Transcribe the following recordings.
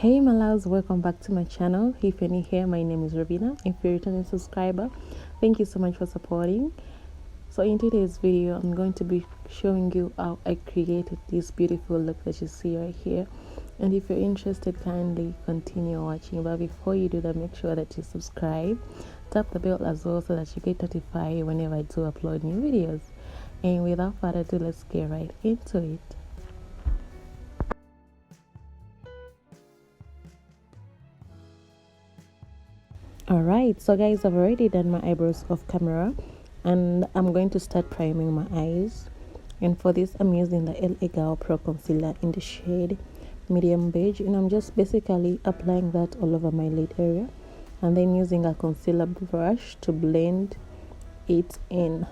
Hey my loves, welcome back to my channel. If you're new here, my name is Robina. If you're a returning subscriber, thank you so much for supporting. So in today's video, I'm going to be showing you how I created this beautiful look that you see right here. And if you're interested, kindly continue watching. But before you do that, make sure that you subscribe, tap the bell as well so that you get notified whenever I do upload new videos. And without further ado, let's get right into it. Alright, so guys, I've already done my eyebrows off camera and I'm going to start priming my eyes. And for this, I'm using the LA Girl Pro Concealer in the shade medium beige, and I'm just basically applying that all over my lid area and then using a concealer brush to blend it in.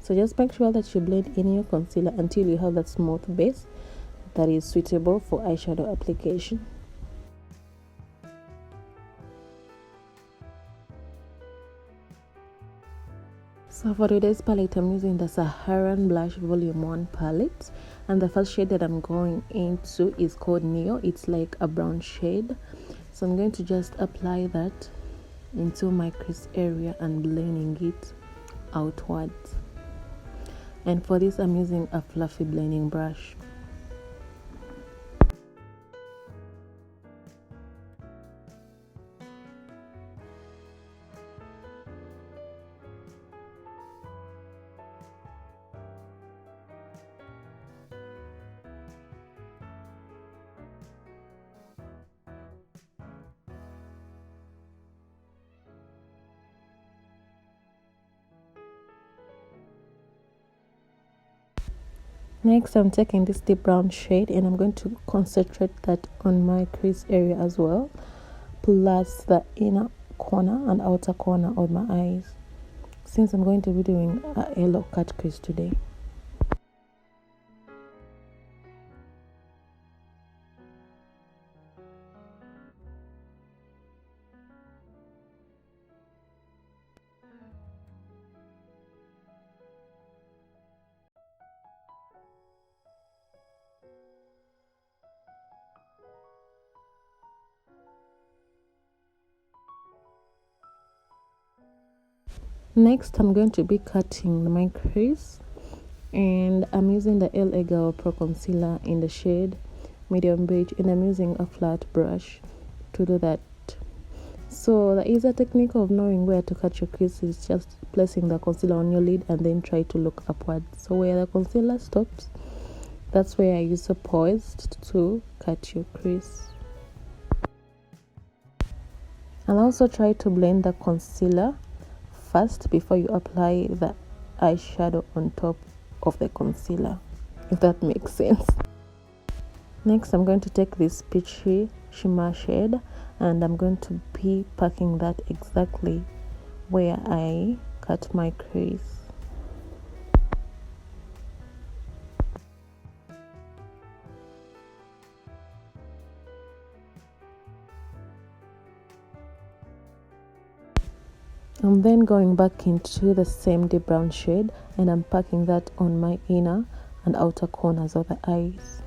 So just make sure that you blend in your concealer until you have that smooth base that is suitable for eyeshadow application. So for today's palette, I'm using the Saharan Blush Volume 1 palette, and the first shade that I'm going into is called Neo. It's like a brown shade. So I'm going to just apply that into my crease area and blending it outwards. And for this, I'm using a fluffy blending brush. Next, I'm taking this deep brown shade and I'm going to concentrate that on my crease area as well, plus the inner corner and outer corner of my eyes, since I'm going to be doing a yellow cut crease today. Next, I'm going to be cutting my crease, and I'm using the LA Girl Pro Concealer in the shade medium beige, and I'm using a flat brush to do that. So the easier technique of knowing where to cut your crease is just placing the concealer on your lid and then try to look upward. So where the concealer stops, that's where I use a poised to cut your crease. And also try to blend the concealer first before you apply the eyeshadow on top of the concealer, if that makes sense. Next, I'm going to take this peachy shimmer shade and I'm going to be packing that exactly where I cut my crease. I'm then going back into the same deep brown shade and I'm packing that on my inner and outer corners of the eyes.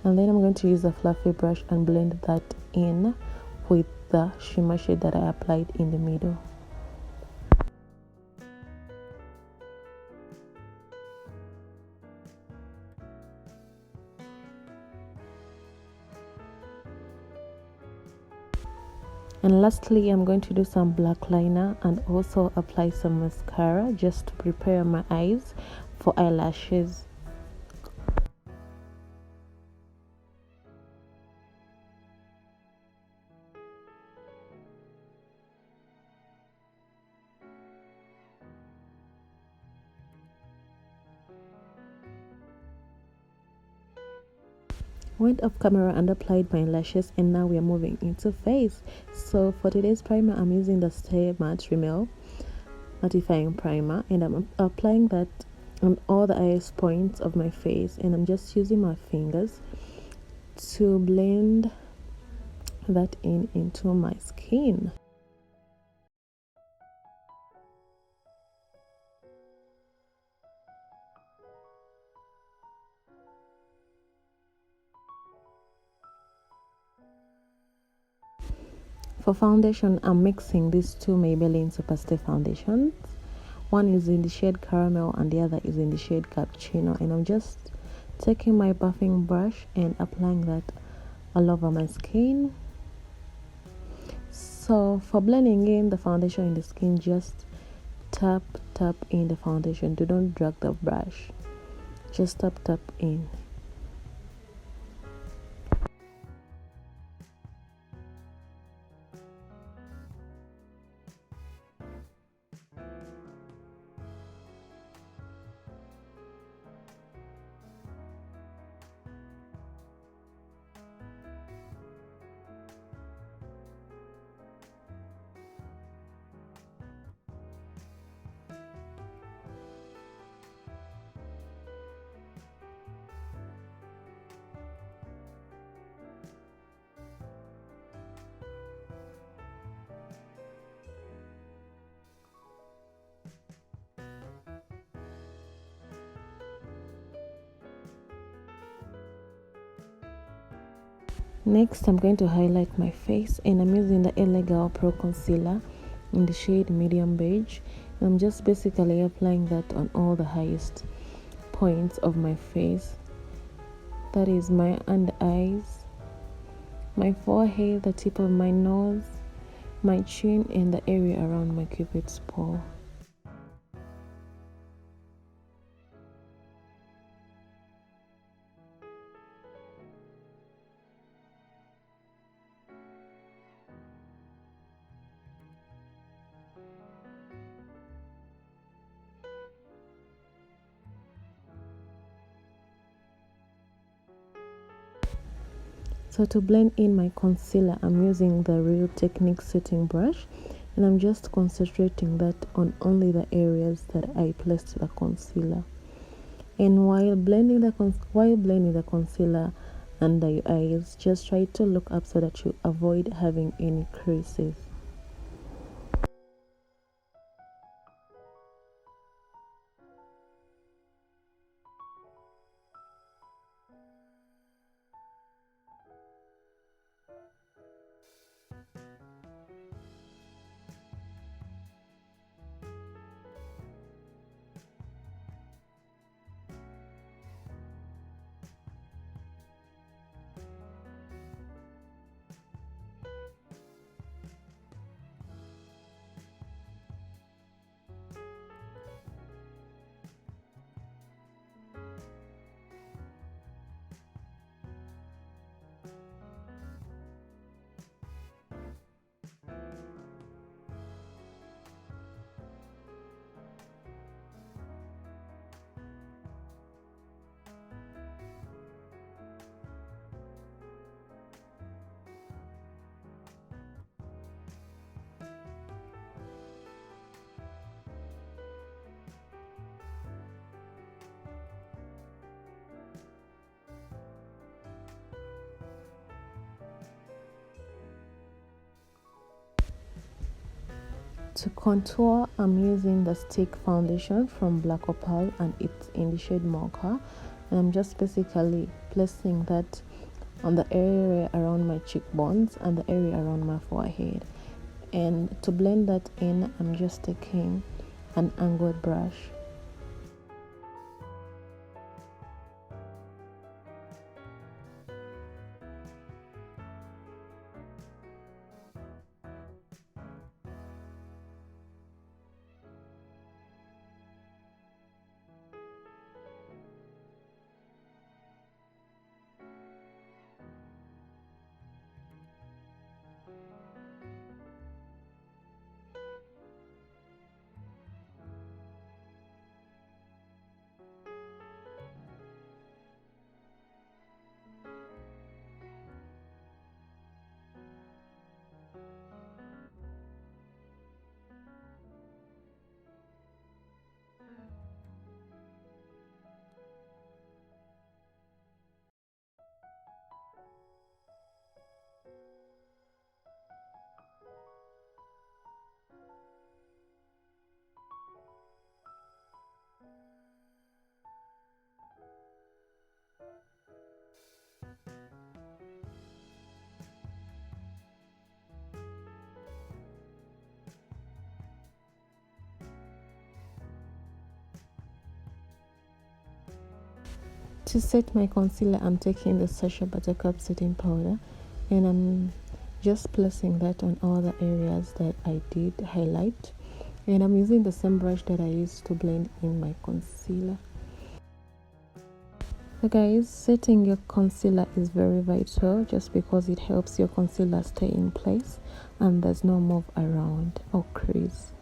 And then I'm going to use a fluffy brush and blend that in with the shimmer shade that I applied in the middle. And lastly, I'm going to do some black liner and also apply some mascara just to prepare my eyes for eyelashes. Went off camera and applied my lashes, and now we are moving into face. So for today's primer, I'm using the Stay Matte Rimmel mattifying primer, and I'm applying that on all the highest points of my face, and I'm just using my fingers to blend that into my skin. For foundation, I'm mixing these two Maybelline Superstay foundations. One is in the shade Caramel and the other is in the shade Cappuccino, and I'm just taking my buffing brush and applying that all over my skin. So for blending in the foundation in the skin, just tap in the foundation. Do not drag the brush, just tap in. Next, I'm going to highlight my face, and I'm using the LA Girl Pro Concealer in the shade Medium Beige. And I'm just basically applying that on all the highest points of my face. That is my under eyes, my forehead, the tip of my nose, my chin, and the area around my cupid's paw. So to blend in my concealer, I'm using the Real Technique setting brush, and I'm just concentrating that on only the areas that I placed the concealer. And while blending the concealer under your eyes, just try to look up so that you avoid having any creases. To contour, I'm using the stick foundation from Black Opal, and it's in the shade Mocha, and I'm just basically placing that on the area around my cheekbones and the area around my forehead. And to blend that in, I'm just taking an angled brush. To set my concealer, I'm taking the Sacha Buttercup setting powder, and I'm just placing that on all the areas that I did highlight, and I'm using the same brush that I used to blend in my concealer. So guys, setting your concealer is very vital, just because it helps your concealer stay in place and there's no move around or crease.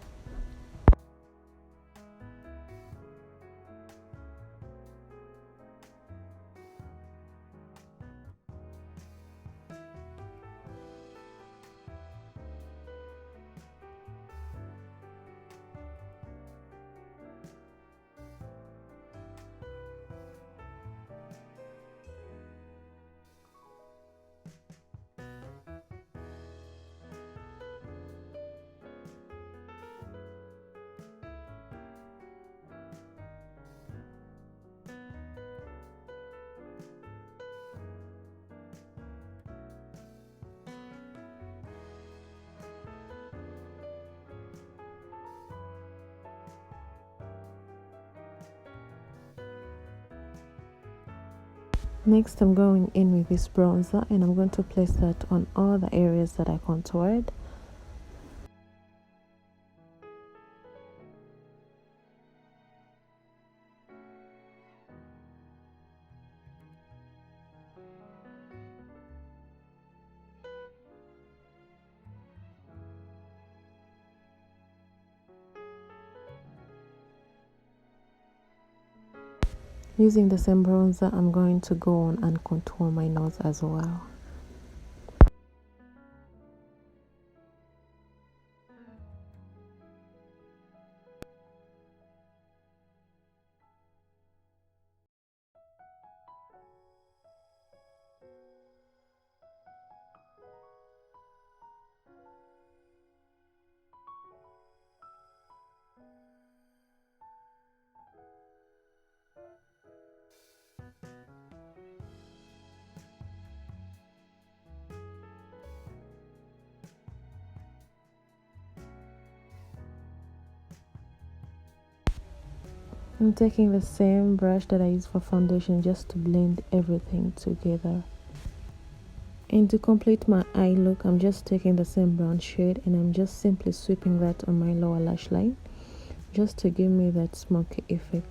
Next, I'm going in with this bronzer, and I'm going to place that on all the areas that I contoured. Using the same bronzer, I'm going to go on and contour my nose as well. I'm taking the same brush that I use for foundation just to blend everything together. And to complete my eye look, I'm just taking the same brown shade and I'm just simply sweeping that on my lower lash line, just to give me that smoky effect.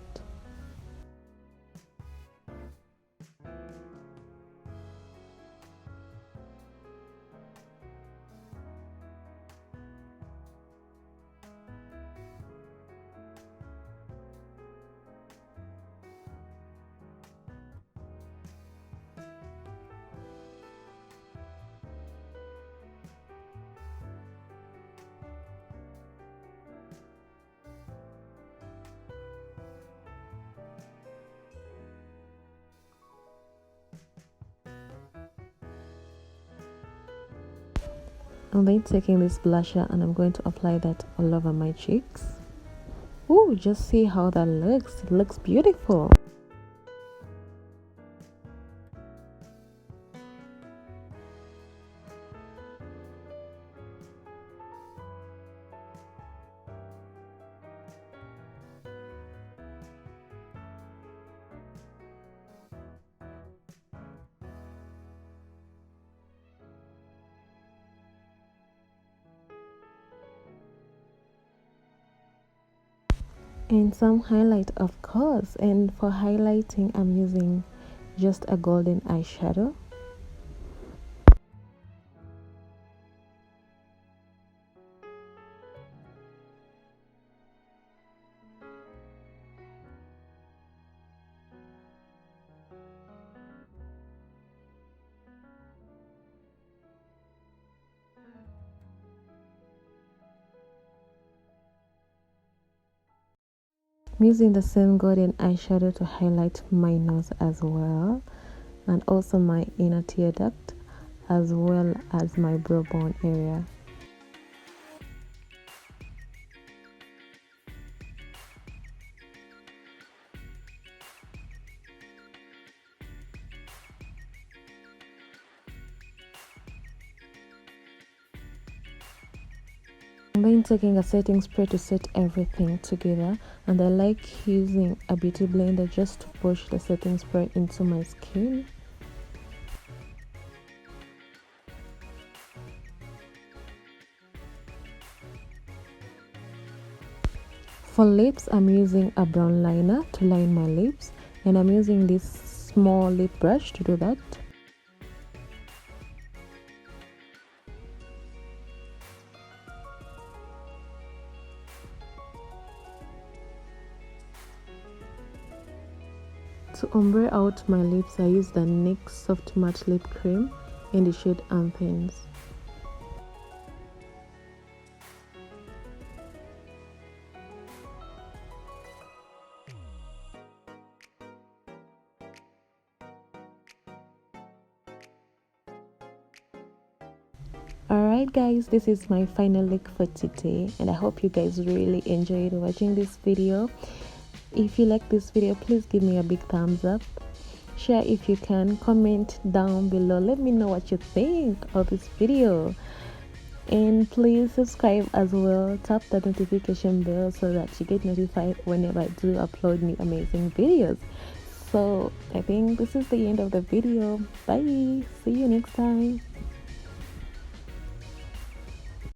I'm then taking this blusher and I'm going to apply that all over my cheeks. Ooh, just see how that looks. It looks beautiful. And some highlight, of course, and for highlighting I'm using just a golden eyeshadow. I'm using the same golden eyeshadow to highlight my nose as well, and also my inner tear duct, as well as my brow bone area. I'm then taking a setting spray to set everything together, and I like using a beauty blender just to push the setting spray into my skin. For lips, I'm using a brown liner to line my lips, and I'm using this small lip brush to do that. To ombre out my lips, I use the NYX Soft Matte Lip Cream in the shade Athens. Alright guys, this is my final look for today, and I hope you guys really enjoyed watching this video. If you like this video, please give me a big thumbs up, share if you can, comment down below, let me know what you think of this video, and please subscribe as well. Tap the notification bell so that you get notified whenever I do upload new amazing videos. So I think this is the end of the video. Bye, see you next time.